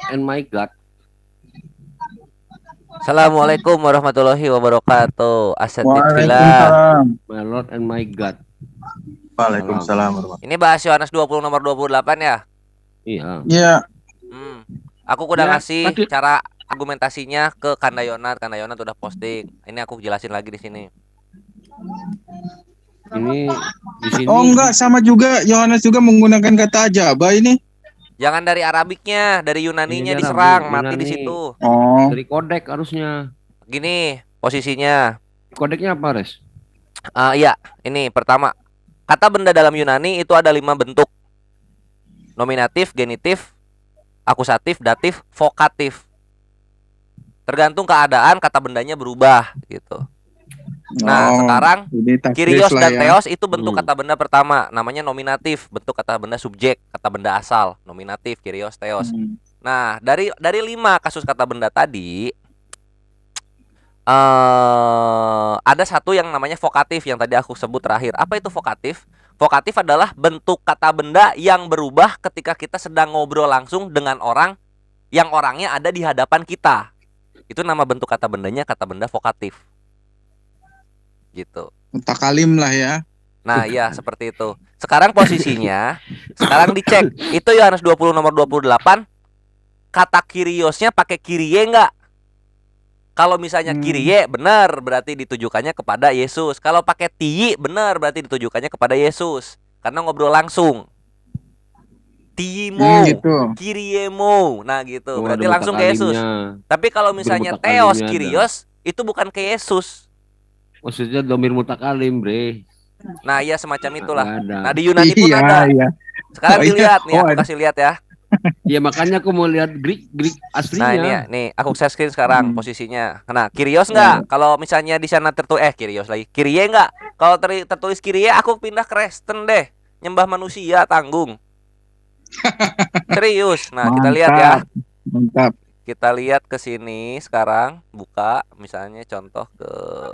Lord and my God. Assalamualaikum warahmatullahi wabarakatuh. Asadidillah. Waalaikumsalam. My Lord and my God. Waalaikumsalam warahmatullahi. Ini bahas Yohanes 20 nomor 28 ya. Iya. Iya. Aku udah Ya, ngasih tadi. cara argumentasinya ke Kandayonat. Kandayonat udah posting. Ini aku jelasin lagi di sini. Ini di sini. Oh enggak, sama juga Yohanes juga menggunakan kata ajaba ini. Jangan dari Arabiknya, dari Yunaninya Ini dari diserang, Arabi, mati di Yunani. situ. Oh. Dari kodek harusnya. Gini posisinya. Kodeknya apa, Res? Iya, ini pertama. Kata benda dalam Yunani itu ada 5 bentuk. Nominatif, genitif, akusatif, datif, vokatif. Tergantung keadaan kata bendanya berubah gitu. Nah, sekarang ini taktis Kyrios lah dan ya. Theos itu bentuk kata benda pertama, namanya nominatif, bentuk kata benda subjek, kata benda asal, nominatif, Kyrios, Theos. Nah, dari 5 kasus kata benda tadi, ada satu yang namanya vokatif yang tadi aku sebut terakhir. Apa itu vokatif? Vokatif adalah bentuk kata benda yang berubah ketika kita sedang ngobrol langsung dengan orang yang orangnya ada di hadapan kita. Itu nama bentuk kata bendanya kata benda vokatif. Gitu. Mutakalim lah ya. Nah, iya seperti itu. Sekarang posisinya, sekarang dicek. Itu Yohanes 20 nomor 28. Kata Kyriosnya pakai Kyrie enggak? Kalau misalnya Kyrie benar berarti ditujukannya kepada Yesus. Kalau pakai Ti benar berarti ditujukannya kepada Yesus. Karena ngobrol langsung. Timo, gitu. Kyriemo. Nah gitu, berarti langsung ke Yesus. Tapi kalau misalnya Theos, Kyrios, itu bukan ke Yesus. Maksudnya domir mutakalim, bre. Nah iya semacam itulah. Nah di Yunani pun ada. Iya. Sekarang dilihat nih, aku kasih lihat ya. Ya makanya aku mau lihat Greek aslinya. Nah ini ya, nih aku share screen sekarang posisinya. Nah Kyrios nggak? Kalau misalnya di sana tertulis Kyrios lagi, Kyrie nggak? Kalau tertulis Kyrie, aku pindah ke Kristen deh, nyembah manusia tanggung. Serius. Nah kita lihat ya. Mantap. Kita lihat ke sini sekarang, buka misalnya contoh ke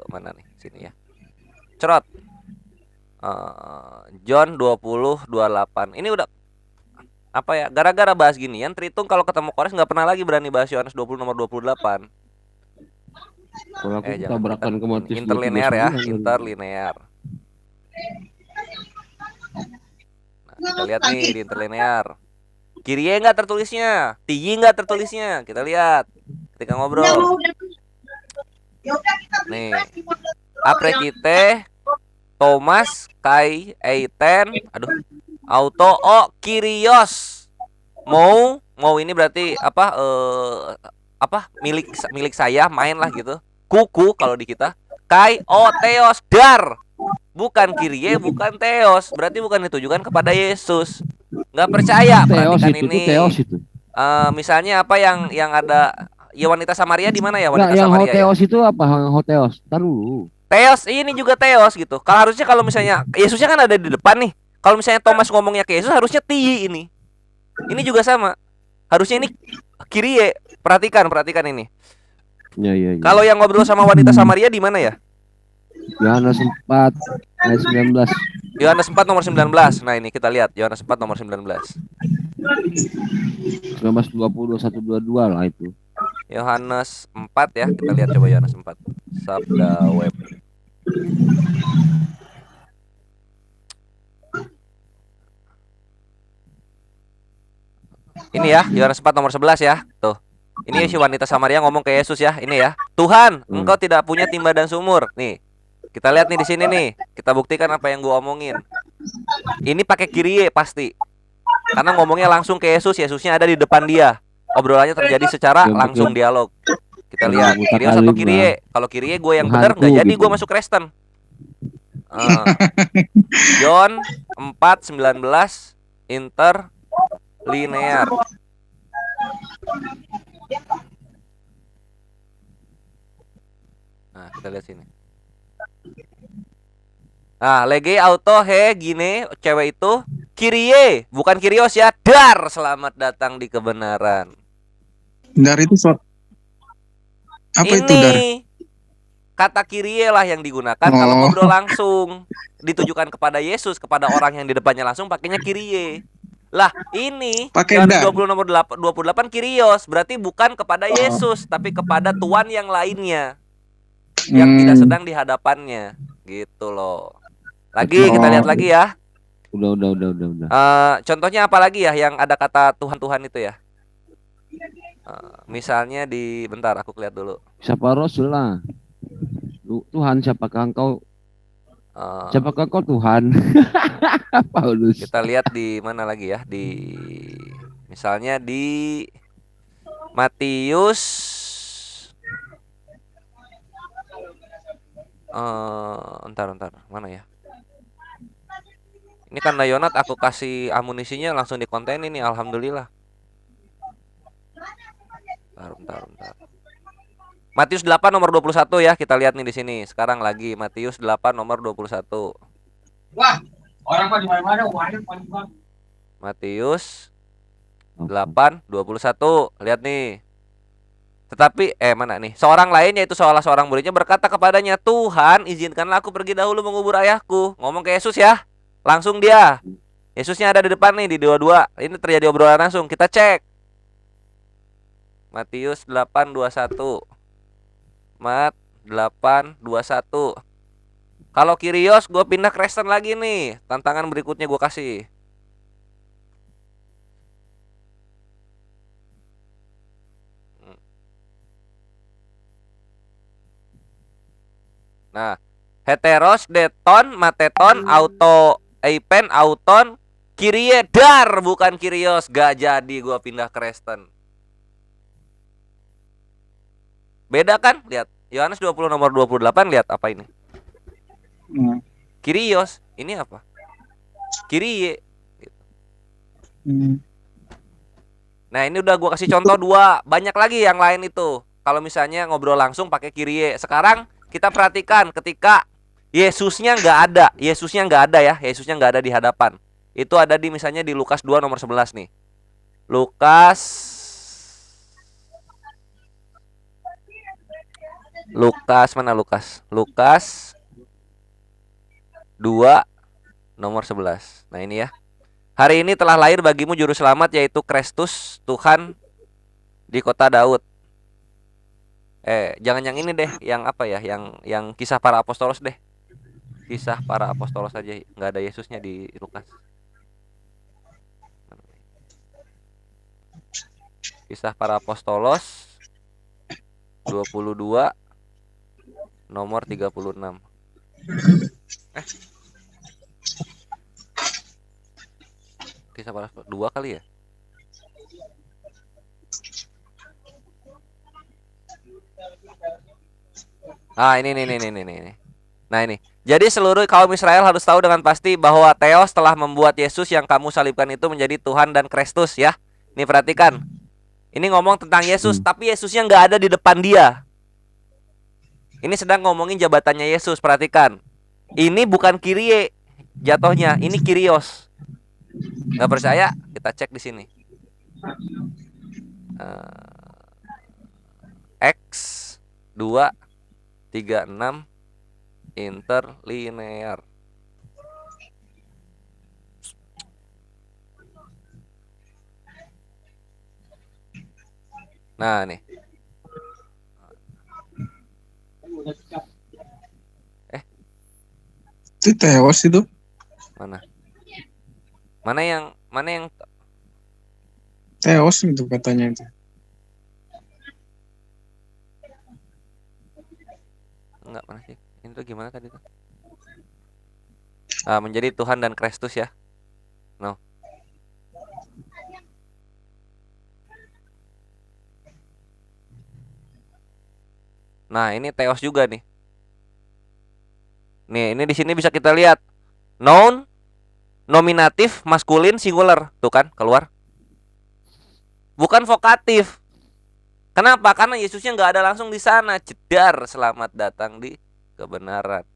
mana nih? Sini ya. Cerot. John 20:28. Ini udah apa ya? Gara-gara bahas ginian, Tritung kalau ketemu Kores nggak pernah lagi berani bahas Yohanes 20 nomor 28. Kalau aku tabrakan ke Matius interlinear ya, interlinear. Nah, kita lihat nih di interlinear. Kyrie nggak tertulisnya, Tinggi nggak tertulisnya. Kita lihat ketika ngobrol. Nih, aprekite Thomas Kai Eiten, auto Kyrios. Mau ini berarti apa? Milik saya, main lah gitu. Kuku kalau di kita. Kai Theos dar. Bukan Kyrie, bukan Theos. Berarti bukan ditujukan kepada Yesus. Nggak percaya, perhatikan itu, ini. Theos itu. Misalnya apa yang ada ya wanita Samaria di mana ya wanita yang Samaria? Yang Hoteos itu apa? Hoteos. Tar dulu. Theos ini juga Theos gitu. Harusnya kalau misalnya Yesusnya kan ada di depan nih. Kalau misalnya Thomas ngomongnya ke Yesus harusnya Ti ini. Ini juga sama. Harusnya ini Kyrie. Perhatikan ini. Ya. Kalau yang ngobrol sama wanita Samaria di mana ya? Yohanes 4 ayat 19. Yohanes 4 nomor 19. Nah, ini kita lihat Yohanes 4 nomor 19. 19:20 1:22 lah itu. Yohanes 4 ya, kita lihat coba Yohanes 4. Sabda web. Ini ya, Yohanes 4 nomor 11 ya. Tuh. Ini si wanita Samaria ngomong ke Yesus ya. Ini ya. Tuhan, engkau tidak punya timba dan sumur. Nih. Kita lihat nih di sini nih. Kita buktikan apa yang gua omongin. Ini pakai Kyrie pasti. Karena ngomongnya langsung ke Yesus, Yesusnya ada di depan dia. Obrolannya terjadi secara langsung dialog. Kita lihat Kyrios atau Kyrie. Kalau Kyrie gue yang benar nggak jadi gue masuk Kristen. John 4:19 interlinear. Nah, kita lihat sini. Nah, lege auto he gini cewek itu Kyrie, bukan Kyrios ya. Dar, selamat datang di kebenaran. Dar itu apa ini, itu dar? Kata Kyrie lah yang digunakan kalau ngobrol langsung. Ditujukan kepada Yesus, kepada orang yang di depannya langsung pakainya Kyrie. Lah, ini Pakai Yohanes dan. 20 nomor 28 Kyrios, berarti bukan kepada Yesus, tapi kepada tuan yang lainnya yang tidak Hmm. sedang di hadapannya. Gitu loh. Lagi kita lihat Oh, lagi ya. Udah. Contohnya apa lagi ya yang ada kata Tuhan itu ya? Misalnya bentar aku lihat dulu. Siapa Rasul lah? Tuhan, siapakah engkau? Eh, Siapakah engkau Tuhan? Paulus. kita lihat di mana lagi ya? Misalnya di Matius entar mana ya? Ini karena Yonat aku kasih amunisinya langsung dikonten ini, alhamdulillah. Bentar. Matius 8 nomor 21 ya, kita lihat nih di sini. Sekarang lagi Matius 8 nomor 21. Wah, orang kok di mana-mana, Matius 8:21. Lihat nih. Tetapi mana nih? Seorang lain yaitu salah seorang muridnya berkata kepadanya, "Tuhan, izinkanlah aku pergi dahulu mengubur ayahku." Ngomong ke Yesus ya. Langsung dia. Yesusnya ada di depan nih di 22. Ini terjadi obrolan langsung. Kita cek. Matius 8:21. Mat 8:21. Kalau Kyrios gue pindah Kristen lagi nih. Tantangan berikutnya gue kasih. Nah, heteros, deton, mateton, auto, eipen, auton, Kyrie, dar, bukan Kyrios. Gak jadi gue pindah Kristen. Beda kan? Lihat. Yohanes 20 nomor 28, lihat apa ini? Kyrios, ini apa? Kyrie. Nah, ini udah gue kasih contoh 2. Banyak lagi yang lain itu. Kalau misalnya ngobrol langsung pakai Kyrie. Sekarang kita perhatikan ketika Yesusnya nggak ada ya. Yesusnya nggak ada di hadapan. Itu ada di misalnya di Lukas 2 nomor 11 nih. Lukas mana Lukas? Lukas 2 nomor 11. Nah, ini ya. Hari ini telah lahir bagimu juru selamat yaitu Kristus Tuhan di kota Daud. Jangan yang ini deh, yang apa ya? Yang kisah para apostolos deh. Kisah para apostolos aja, nggak ada Yesusnya di Lukas. Kisah para apostolos 22 nomor 36. Kisah para 2 kali ya? Ini. Nah, ini. Jadi seluruh kaum Israel harus tahu dengan pasti bahwa Theos telah membuat Yesus yang kamu salibkan itu menjadi Tuhan dan Kristus ya. Ini perhatikan. Ini ngomong tentang Yesus, tapi Yesusnya nggak ada di depan dia. Ini sedang ngomongin jabatannya Yesus, perhatikan. Ini bukan Kyrie jatuhnya, ini Kyrios. Nggak percaya? Kita cek di sini. X 2:36 interlinear. Nah, nih. Itu Theos itu. Mana? Mana yang Theos itu katanya itu. enggak, mana sih? Ini tuh gimana tadi tuh? Menjadi Tuhan dan Kristus ya. No. Nah, ini Theos juga nih. Nih, ini di sini bisa kita lihat noun, nominatif, maskulin, singular. Tuh kan, keluar. Bukan vokatif. Kenapa? Karena Yesusnya nggak ada langsung di sana. Jedar, selamat datang di kebenaran.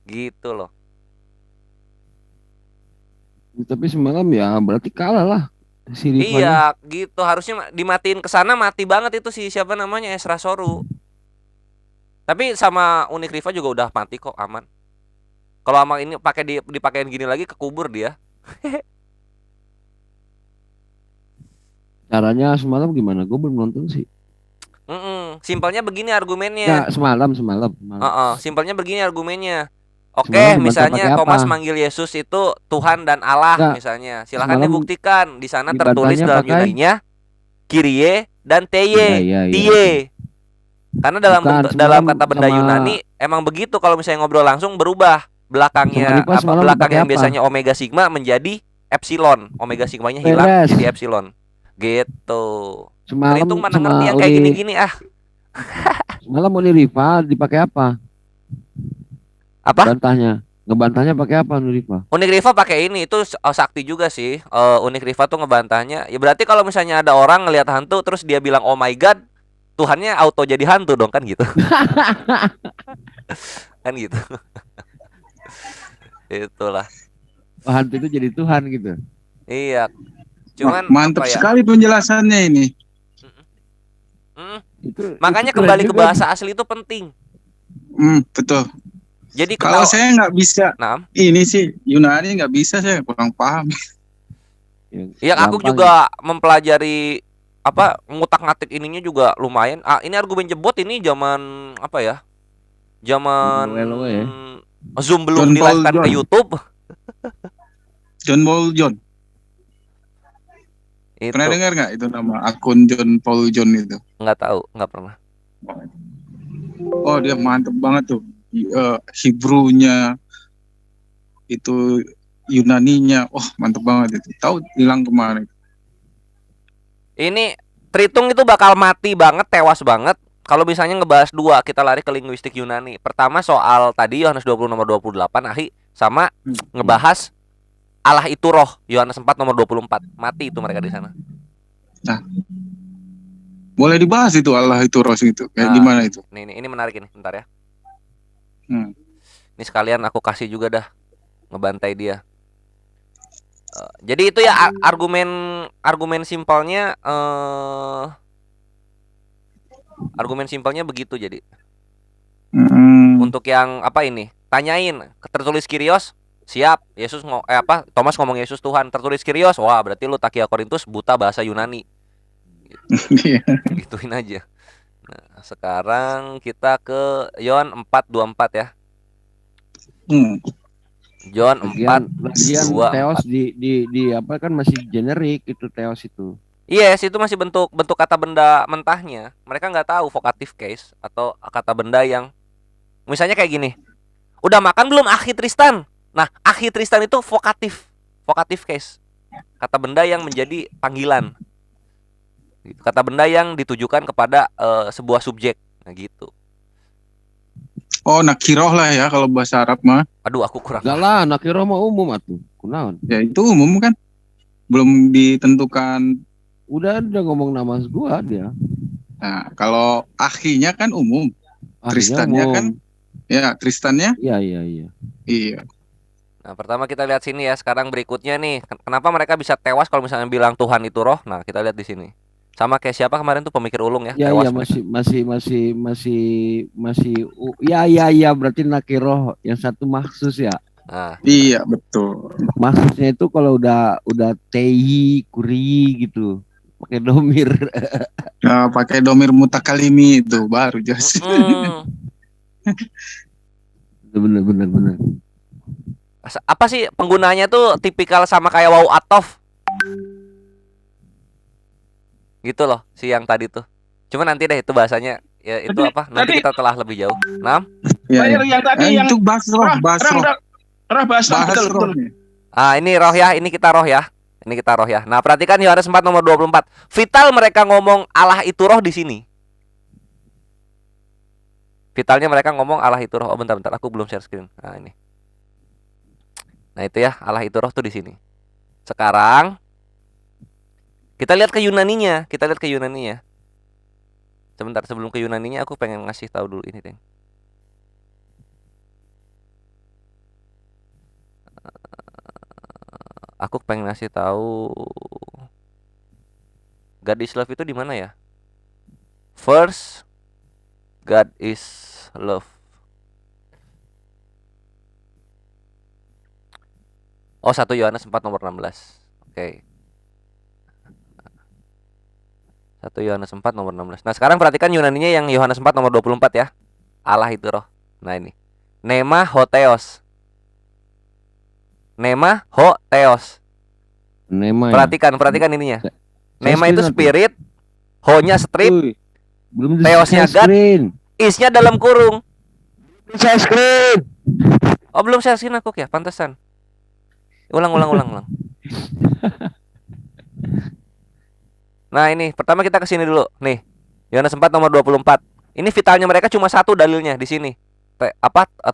Gitu loh. Tapi semalam ya berarti kalah lah si Rifan. Iya, gitu. Harusnya dimatiin ke sana, mati banget itu si siapa namanya Esra Soru. Tapi sama Unik Riva juga udah mati kok, aman. Kalau aman ini dipakein gini lagi kekubur dia. Caranya semalam gimana? Gue belum nonton sih. Simpelnya begini argumennya. Nggak, semalam. Simpelnya begini argumennya. Semalam Oke, dibantah pakai misalnya apa? Thomas manggil Yesus itu Tuhan dan Allah Nggak, misalnya. Silahkan semalam dibuktikan. Di sana tertulis dibantahnya dalam pakai. Yunaninya Kyrie dan Iya, Teye, iya, iya itu. Tie. Karena dalam Bukan, bentuk dalam semalam kata benda sama Yunani emang begitu kalau misalnya ngobrol langsung berubah. sama Belakangnya Riva apa? semalam Belakang dipakai yang apa? biasanya omega sigma menjadi epsilon. Omega sigmanya hilang Beres. jadi epsilon. Gitu. Semalam Tritung mana ngerti sama yang kayak gini-gini ah. semalam Uni Riva dipakai apa? Apa? Bantahnya. Ngebantahnya pakai apa Uni Riva? Unik Riva pakai ini itu sakti juga sih. Unik Riva tuh ngebantahnya. Ya berarti kalau misalnya ada orang ngelihat hantu terus dia bilang oh my god, Tuhannya auto jadi hantu dong kan gitu. Kan gitu. Itulah. Oh, hantu itu jadi Tuhan gitu. Iya. Wah, Cuman mantap apa ya? sekali penjelasannya ini. Mm, Itu Makanya keren kembali ke juga. bahasa asli itu penting. Betul. Jadi Kalau ketawa. saya nggak bisa, Nah, ini sih Yunani nggak bisa, saya kurang paham. ya aku Gampang. juga mempelajari apa ngutak-ngatik ininya juga lumayan. Ini argumen jebot ini zaman apa ya? Zaman WLW ya. Zoom belum John Paul di-live-kan ke John. YouTube. John Paul John. Pernah Itu dengar nggak itu nama akun John Paul John itu? nggak tahu, nggak pernah. Oh, dia mantep banget tuh. Hebrew-nya itu, Yunaninya, oh mantep banget itu. Tahu hilang kemarin. Ini Tritung itu bakal mati banget, tewas banget. Kalau misalnya ngebahas dua, kita lari ke linguistik Yunani. Pertama soal tadi Yohanes 20 nomor 28 Ahi sama ngebahas Allah itu roh Yohanes 4 nomor 24. Mati itu mereka di sana. Nah, boleh dibahas itu Allah itu Ros itu. Kayak gimana itu? Ini menarik ini, bentar ya. Hmm. Ini sekalian aku kasih juga dah ngebantai dia. Jadi itu ya argumen simpelnya argumen simpelnya begitu jadi. Untuk yang apa ini? Tanyain, tertulis Kyrios, siap. Thomas ngomong Yesus Tuhan, tertulis Kyrios. Wah, berarti lu Takia Korintus buta bahasa Yunani. Gituin aja. Nah, sekarang kita ke Yohan 4:24 ya. John 4 Lagian Theos di apa kan masih generik itu Theos itu. Yes, itu masih bentuk kata benda mentahnya. Mereka nggak tahu vocative case atau kata benda yang misalnya kayak gini. Udah makan belum akhi Tristan? Nah, akhi Tristan itu vocative case. Kata benda yang menjadi panggilan. Kata benda yang ditujukan kepada sebuah subjek. Nah, gitu. Oh, nakiroh lah ya kalau bahasa Arab mah. Aduh, aku kurang. Enggak lah, nakiroh mah umum atuh. Kunaon? Ya itu umum kan. Belum ditentukan. Udah ngomong nama gua dia. Nah, kalau akhinya kan umum. Tristannya umum. kan. Ya, Tristannya. Iya. Iya. Nah, pertama kita lihat sini ya. Sekarang berikutnya nih, kenapa mereka bisa tewas kalau misalnya bilang Tuhan itu roh? Nah, kita lihat di sini. Sama kayak siapa kemarin tuh pemikir ulung ya, tewas Iya iya berarti nakiroh yang satu maksus ya. Nah, iya betul. Maksudnya itu kalau udah tei kuri gitu pakai domir. Nah, pakai domir mutakalimi itu baru jelas. Bener. Apa sih penggunanya tuh tipikal sama kayak wau atof gitu loh, si yang tadi tuh. Cuma nanti deh itu bahasanya ya itu Tadi- apa? Nanti tadi- kita telah lebih jauh. Nah, Ya, yang tadi yang itu basroh. roh basroh betul. ini roh ya, ini kita roh ya. Ini kita roh ya. Nah, perhatikan Yohanes 4 nomor 24. Vital mereka ngomong Allah itu roh di sini. Vitalnya mereka ngomong Allah itu roh. Oh, bentar, aku belum share screen. Nah, ini. Nah, itu ya, Allah itu roh tuh di sini. Sekarang kita lihat ke Yunaninya. Sebentar, sebelum ke Yunaninya aku pengen ngasih tahu dulu ini, Teng. Aku pengen ngasih tahu God is love itu di mana ya? First, God is love. Oh, 1 Yohanes 4 nomor 16. Oke. 1 Yohanes 4 nomor 16. Nah, sekarang perhatikan Yunaninya yang Yohanes 4 nomor 24 ya. Allah itu roh. Nah, ini. Nema hotheos. Nema hotheos. Nema ya. Perhatikan ininya. Saya Nema itu screen spirit, ho-nya strip, Uy, belum Theosnya saya God. screen. is-nya dalam kurung. Saya screen. Oh, belum saya screen aku ya, pantesan. Ulang. Nah, ini pertama kita ke sini dulu. Nih, Yohanes 4 nomor 24. Ini vitalnya mereka cuma satu dalilnya di sini.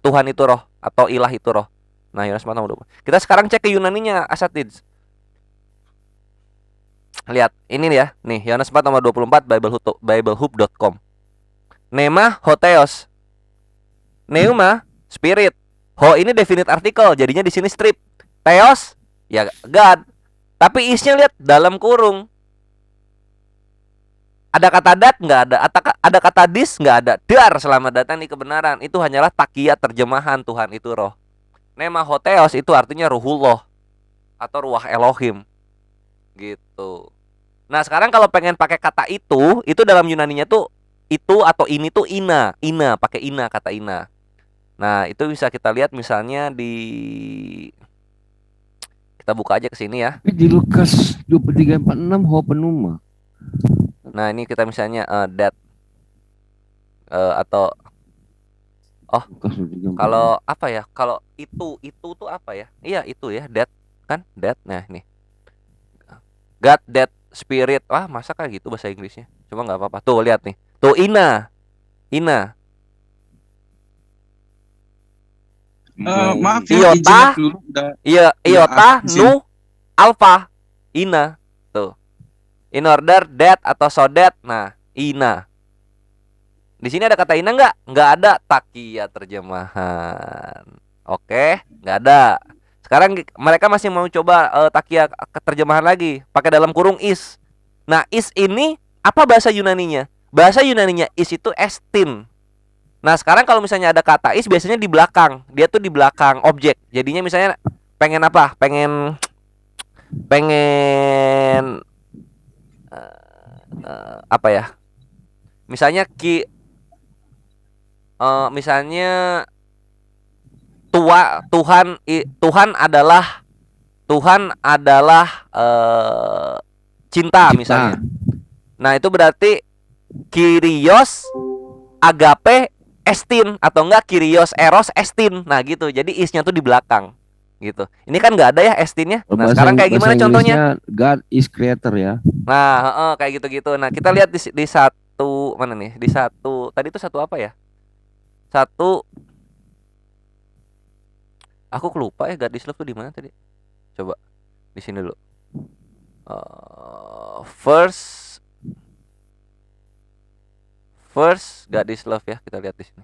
Tuhan itu roh atau ilah itu roh. Nah, Yohanes 4 nomor 24. Kita sekarang cek ke Yunaninya, Asatids. Lihat, ini ya. Nih, Yohanes 4 nomor 24 biblehub.com. Nema hotheos. Neuma spirit. Ho ini definite artikel, jadinya di sini strip. Theos ya God. Tapi isnya lihat dalam kurung. Ada kata dat nggak ada. Ada kata dis nggak ada. Dar, selamat datang di kebenaran. Itu hanyalah takiat terjemahan Tuhan itu roh. Nema hotheos itu artinya ruhullah atau ruah Elohim. Gitu. Nah, sekarang kalau pengen pakai kata itu dalam Yunaninya tuh itu atau ini tuh ina pakai ina, kata ina. Nah, itu bisa kita lihat misalnya kita buka aja ke sini ya. Di Lukas 23:46 ho penuma. Nah, ini kita misalnya that atau Lukas 23:46. kalau apa ya? Kalau itu tuh apa ya? Iya, itu ya, that kan? That. Nah, ini. God, that, spirit. Wah, masa kayak gitu bahasa Inggrisnya? Coba nggak apa-apa. Tuh, lihat nih. Tuh, ina. Maaf ya, Iota. izin dulu Iya, iota, izin. nu, alpha, ina. Tuh. In order, that atau so that. Nah, ina. Di sini ada kata ina nggak? Nggak ada. Takia terjemahan. Oke, nggak ada. Sekarang mereka masih mau coba takia terjemahan lagi, pakai dalam kurung is. Nah, is ini apa bahasa Yunaninya? Bahasa Yunaninya is itu estin. Nah, sekarang kalau misalnya ada kata is biasanya di belakang. Dia tuh di belakang objek. Jadinya misalnya pengen apa? Pengen apa ya? Misalnya misalnya Tuhan adalah cinta misalnya. Nah, itu berarti Kyrios agape estin atau enggak Kyrios eros estin. Nah, gitu. Jadi isnya tuh di belakang gitu. Ini kan nggak ada ya estinnya. Nah, sekarang kayak gimana contohnya? God is creator ya. Nah, kayak gitu-gitu. Nah, kita lihat di satu mana nih? Di satu tadi itu satu apa ya? Satu aku kelupa ya, God is love tuh di mana tadi? Coba di sini dulu. First God is love ya, kita lihat di sini.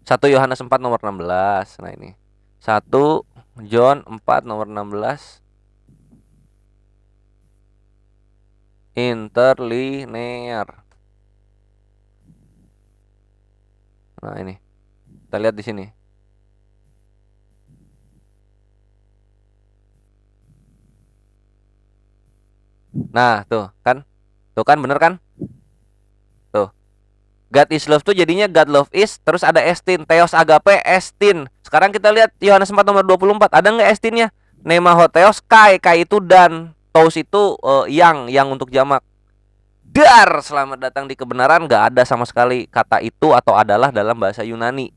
1 Yohanes 4 nomor 16. Nah, ini 1 John 4 nomor 16. Interlinear. Nah, ini kita lihat di sini. Nah, tuh kan bener kan? Tuh. God is love tuh jadinya God love is, terus ada estin, theos agape estin. Sekarang kita lihat Yohanes 4 nomor 24, ada nggak estinnya? Nema hotheos kai itu dan, tous itu yang untuk jamak. Dar, selamat datang di kebenaran, nggak ada sama sekali kata itu atau adalah dalam bahasa Yunani.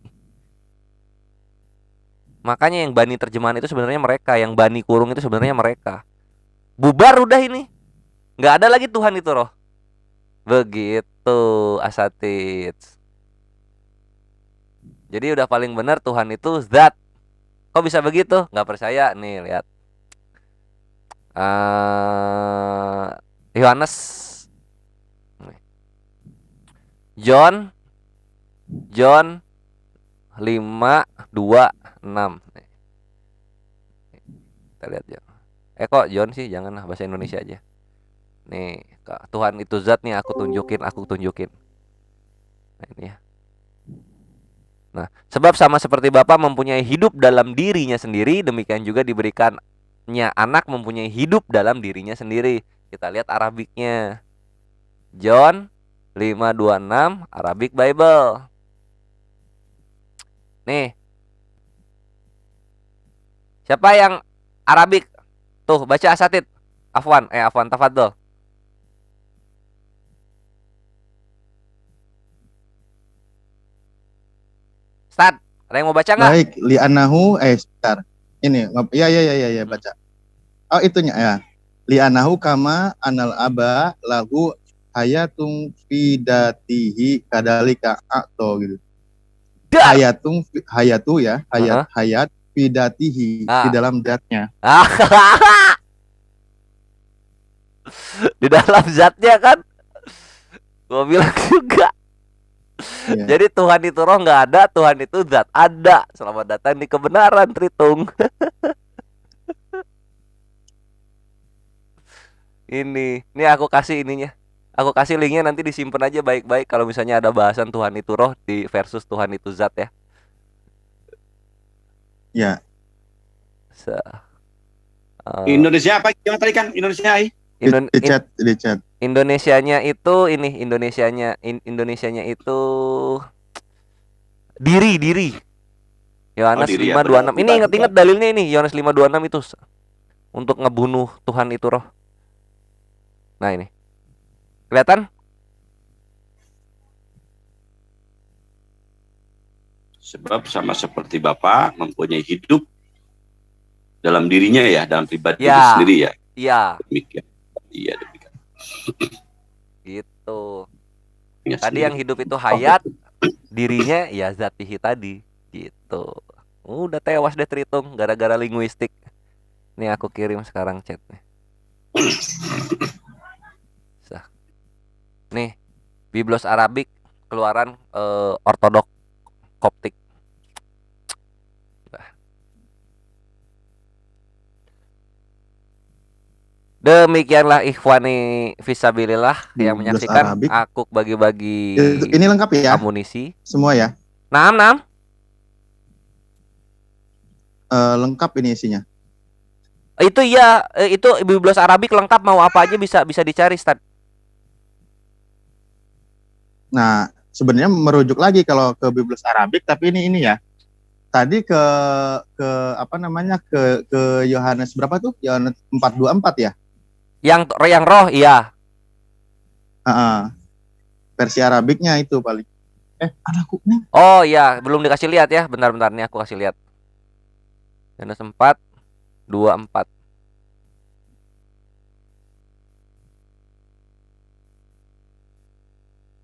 Makanya yang bani terjemahan itu sebenarnya mereka, yang bani kurung itu sebenarnya mereka. Bubar udah ini. Nggak ada lagi Tuhan itu roh. Begitu, Asatids. Jadi udah paling benar Tuhan itu zat. Kok bisa begitu? Nggak percaya? Nih, lihat. Yohanes John 5:26. Kita lihat ya. Kok John sih? Janganlah, bahasa Indonesia aja. Nih, Tuhan itu zat nih, aku tunjukin. Nah, ini ya. Nah, sebab sama seperti Bapa mempunyai hidup dalam dirinya sendiri, demikian juga diberikan zatnya anak mempunyai hidup dalam dirinya sendiri. Kita lihat Arabiknya. John 5:26 Arabic Bible. Nih, siapa yang Arabik? Tuh, baca asatid. Afwan, tafadhol. Start. Ada yang mau baca nggak? Baik, li'anahu sebentar. Ini, ya, baca. Oh, itunya ya. Li'anahu kama anal aba lahu hayatung fidatihi kadalika akto gitu. Dar. Hayatu ya, hayat fidatihi di dalam zatnya. Di dalam zatnya kan? Gua bilang juga. Iya. Jadi Tuhan itu roh nggak ada, Tuhan itu zat ada. Selamat datang di kebenaran, Tritung. Ini aku kasih ininya. Aku kasih linknya, nanti disimpan aja baik-baik kalau misalnya ada bahasan Tuhan itu roh di versus Tuhan itu zat ya. Ya. Indonesia apa gimana tadi kan Indonesia? Di chat. Indonesianya itu Indonesianya itu diri. Yohanes 5:26. Ini ingat-ingat dalilnya ini, Yohanes 5:26 itu untuk ngebunuh Tuhan itu roh. Nah, ini. Kelihatan? Sebab sama seperti Bapa mempunyai hidup dalam dirinya ya, dalam pribadi sendiri ya. Iya. Demikian. Iya, demikian. Gitu. Ya, tadi yang hidup itu hayat, dirinya ya zatihi tadi. Gitu. Udah tewas deh Tritung gara-gara linguistik. Nih aku kirim sekarang chatnya. Nih, Biblos Arabik keluaran ortodok Koptik. Demikianlah ikhwani fisabilillah yang menyaksikan Arabik. aku bagi-bagi Ini lengkap ya? Amunisi. Semua ya? Nam. Lengkap ini isinya. Itu iya, itu Biblos Arabik lengkap, mau apa aja bisa dicari, Stad. Nah, sebenarnya merujuk lagi kalau ke Biblos Arabik, tapi ini ya. Tadi ke apa namanya? Ke Yohanes berapa tuh? Yohanes 4:24 ya? Yang roh iya. Versi Arabiknya itu paling. Anakku nih. Oh iya, belum dikasih lihat ya. Bentar nih aku kasih lihat. Yohanes 4:24.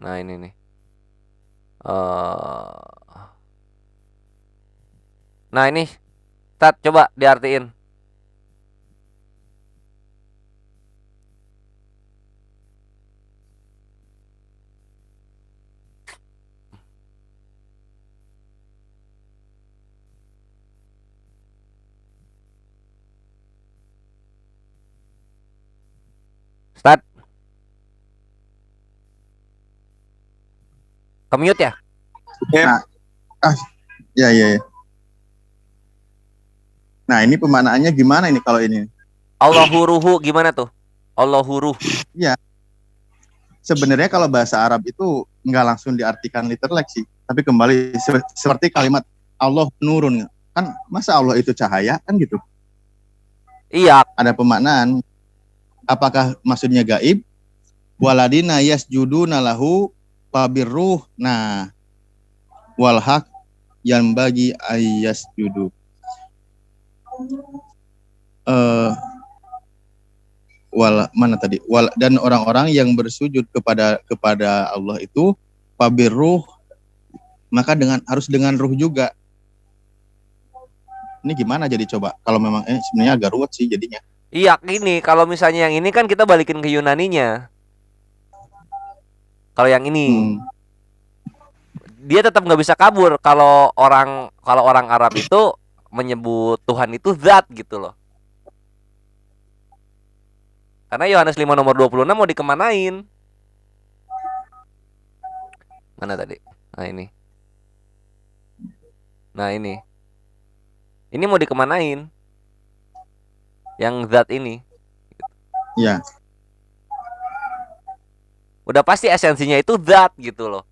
Nah, ini nih. Nah, ini. Tat, coba diartiin. Start. Ke-mute ya? Ya. Nah, ini pemaknaannya gimana ini kalau ini? Allahu ruhu gimana tuh? Allahu ruh. Ya. Sebenarnya kalau bahasa Arab itu nggak langsung diartikan literal sih, tapi kembali seperti kalimat Allah nurun. Kan masa Allah itu cahaya kan gitu? Iya. Ada pemaknaan. Apakah maksudnya gaib? Waladina yasjuduna lahu fabirruh. Nah, walhaq yang bagi ayasjudu. Mana tadi? Dan orang-orang yang bersujud kepada Allah itu fabirruh, maka harus dengan ruh juga. Ini gimana jadi coba? Kalau memang sebenarnya agak ruwet sih jadinya. Iya, gini, kalau misalnya yang ini kan kita balikin ke Yunaninya. Kalau yang ini, dia tetap nggak bisa kabur kalau orang Arab itu menyebut Tuhan itu zat gitu loh. Karena Yohanes 5 nomor 26 mau dikemanain? Mana tadi? Nah, ini. Ini mau dikemanain? yang zat ini. Iya. Udah pasti esensinya itu zat gitu loh.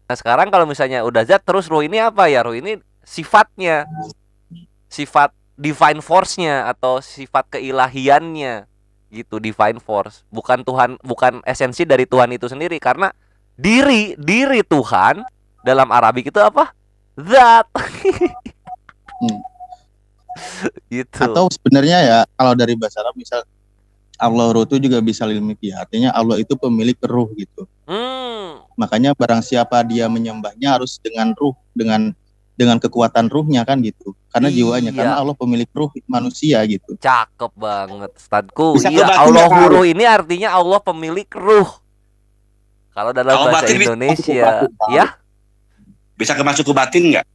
Nah sekarang kalau misalnya udah zat terus ruh ini apa ya? Ruh ini sifatnya, sifat divine force-nya atau sifat keilahiannya gitu, divine force. Bukan Tuhan, bukan esensi dari Tuhan itu sendiri, karena diri Tuhan dalam Arabik itu apa? Zat. Gitu. Atau sebenarnya ya kalau dari bahasa Arab misal Allah ruh itu juga bisa limiti, artinya Allah itu pemilik ruh gitu. Makanya barang siapa dia menyembahnya harus dengan ruh, dengan kekuatan ruhnya kan gitu. Karena jiwanya, karena Allah pemilik ruh manusia gitu. Cakep banget, Ustadku. Bisa Iya, kebatin Allah nggak, ruh ini artinya Allah pemilik ruh. Kalau dalam Kalau bahasa batin bisa Indonesia, masuk ke ya Bisa masuk ke batin nggak?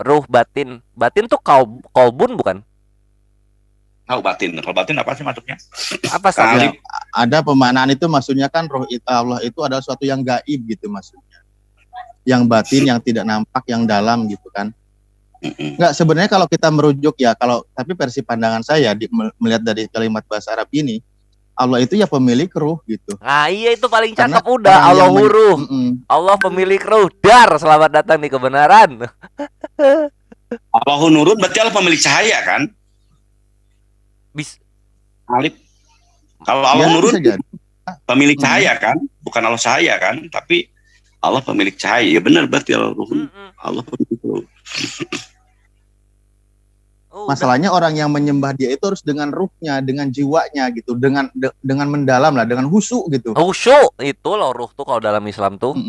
ruh batin. Batin tuh kolbun bukan? Tahu batin. Kalau batin apa sih masuknya? Apa Kang saja? Alif. Ada pemaknaan itu maksudnya kan roh Allah itu adalah suatu yang gaib gitu maksudnya. Yang batin, yang tidak nampak, yang dalam gitu kan. Enggak, sebenarnya kalau kita merujuk ya, tapi versi pandangan saya melihat dari kalimat bahasa Arab ini, Allah itu ya pemilik ruh gitu. Nah iya itu paling Karena cakep udah. orang Allah yang ruh, Allah pemilik ruh. Dar, selamat datang di kebenaran. Allahu nurun berarti Allah pemilik cahaya kan? Alif. Kalau Allah Ya, nurun bisa jadi. pemilik cahaya kan? Bukan Allah cahaya kan? Tapi Allah pemilik cahaya. Ya benar berarti Allah ruh. Allah pemilik ruh. Oh, Masalahnya orang yang menyembah dia itu harus dengan ruhnya, dengan jiwanya gitu, dengan mendalam lah, dengan khusyuk gitu. khusyuk itu loh ruh tuh kalau dalam Islam tuh.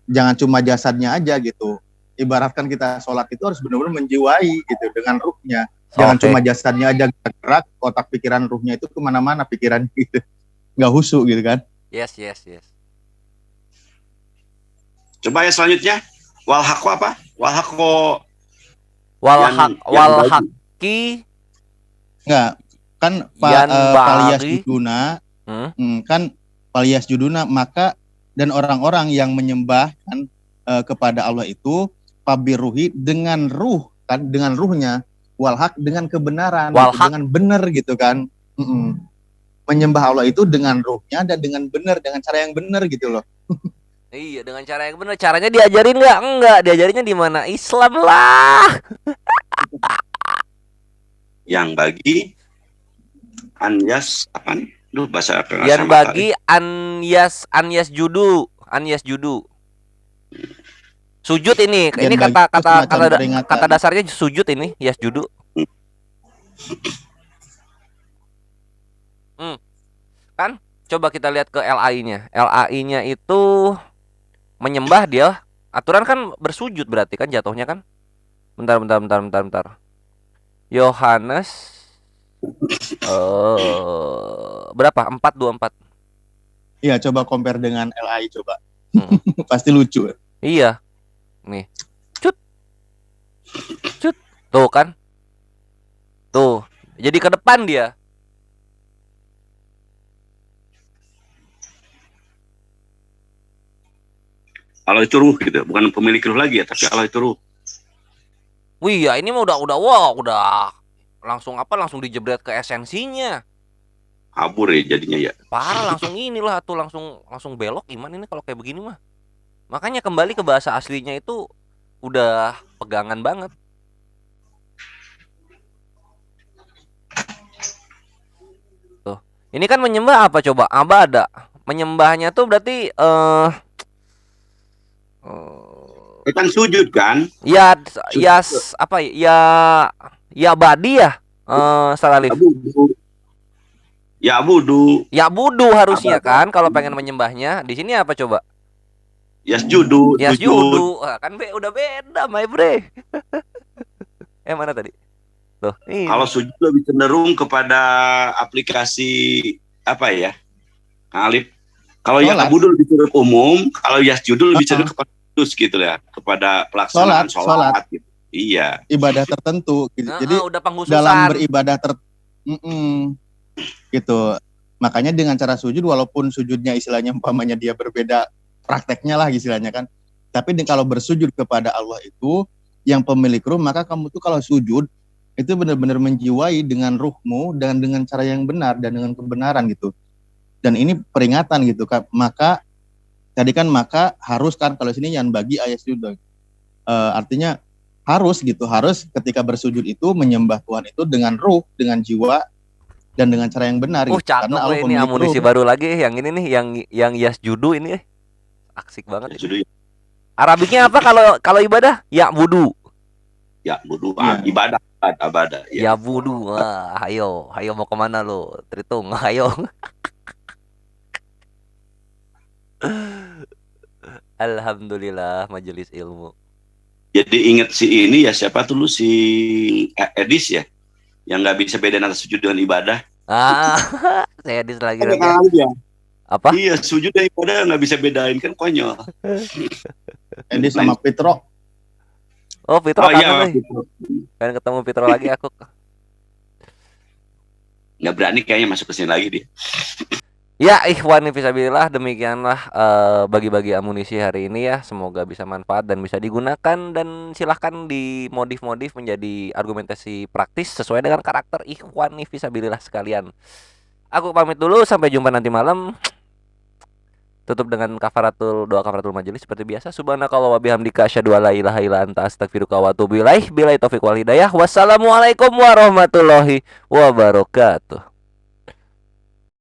Jangan cuma jasadnya aja gitu. Ibaratkan kita sholat itu harus benar-benar menjiwai gitu dengan ruhnya. Jangan cuma jasadnya aja gerak, otak pikiran ruhnya itu kemana-mana pikiran gitu. Nggak khusyuk gitu kan. Yes. Coba ya selanjutnya. Walhaqo apa? Walhaqo Walhaqi Enggak, kan Palias Juduna kan Palias Juduna, maka dan orang-orang yang menyembah kan kepada Allah itu pabiruhi dengan ruh kan, dengan ruhnya, walhaq dengan kebenaran gitu, dengan benar gitu kan. Menyembah Allah itu dengan ruhnya dan dengan benar, dengan cara yang benar gitu loh. Iya, dengan cara yang benar. Caranya diajarin nggak? Enggak, diajarinnya di mana? Islam lah. Yang bagi Anyas apa nih? Duh, bahasa apa? Yang bagi Anyas judu. Sujud ini kata dasarnya sujud ini, yas judu. Kan? Coba kita lihat ke LAI-nya. LAI-nya itu menyembah dia. Aturan kan bersujud berarti kan jatuhnya kan? Bentar. Yohanes berapa? 4:24. Iya, coba compare dengan LAI coba. Pasti lucu. Iya. Nih. Cut. Tuh kan? Tuh. Jadi ke depan dia. Allah itu ruh gitu, bukan pemilik ruh lagi ya, tapi Allah itu ruh. Wih, ya ini mah udah langsung dijebret ke esensinya. Kabur ya jadinya ya. Parah, langsung belok gimana ini kalau kayak begini mah. Makanya kembali ke bahasa aslinya itu udah pegangan banget. Tuh. Ini kan menyembah apa coba? Abada. Menyembahnya tuh berarti Kan sujud kan? ya apa ya badi ya? Salah Alif. Ya budu Harusnya kan kalau pengen menyembahnya. Di sini apa coba? Yasjudu. Yasjudu. Kan udah beda, my bre. Mana tadi? Tuh, ini. Kalau sujud lebih cenderung kepada aplikasi apa ya? Alif. Kalau yang abudu lebih cenderung umum, kalau yasjudu lebih cenderung kepada kudus gitu ya, kepada pelaksanaan sholat gitu. Iya. Ibadah tertentu gitu. Jadi udah penghususan. dalam beribadah gitu. Makanya dengan cara sujud, walaupun sujudnya istilahnya umpamanya dia berbeda prakteknya lah istilahnya kan. Tapi kalau bersujud kepada Allah itu yang pemilik ruh, maka kamu tuh kalau sujud itu benar-benar menjiwai dengan ruhmu dan dengan cara yang benar dan dengan kebenaran gitu. Dan ini peringatan gitu, Kak. Maka tadi kan maka harus kan, kalau sini yang bagi ayat sujud. Artinya harus gitu, harus ketika bersujud itu menyembah Tuhan itu dengan ruh, dengan jiwa dan dengan cara yang benar gitu. Cakep Karena Allah ini pemilik amunisi ruh. baru lagi yang ini nih, yang Yasjudu ini. Asik banget. Jadi Arabiknya apa kalau ibadah? Ya wudu. ya wudu Iya. ibadah Ya wudu. Wah, ayo mau kemana lo? Tritung, ayo. Alhamdulillah majelis ilmu. Jadi ingat si ini ya, siapa tuh lu, si Edis ya, yang nggak bisa bedain antara sujud dengan ibadah. Saya dis lagi. Ya. Apa? Iya, sujud dan ibadah nggak bisa bedain, kan konyol. Edis sama Petro. Oh, Fitro kangen iya, nih. Pengen ketemu Fitro lagi aku. Nggak berani kayaknya masuk ke sini lagi dia. Ya, ikhwan fisabilillah, demikianlah bagi-bagi amunisi hari ini ya. Semoga bisa manfaat dan bisa digunakan, dan silahkan dimodif-modif menjadi argumentasi praktis sesuai dengan karakter ikhwan fisabilillah sekalian. Aku pamit dulu, sampai jumpa nanti malam. Tutup dengan doa kafaratul majelis seperti biasa. Subhanakallah wa bihamdika asyhadu an la ilaha illa anta astaghfiruka wa atubu ilaih. Billahi taufiq wal hidayah. Wassalamualaikum warahmatullahi wabarakatuh.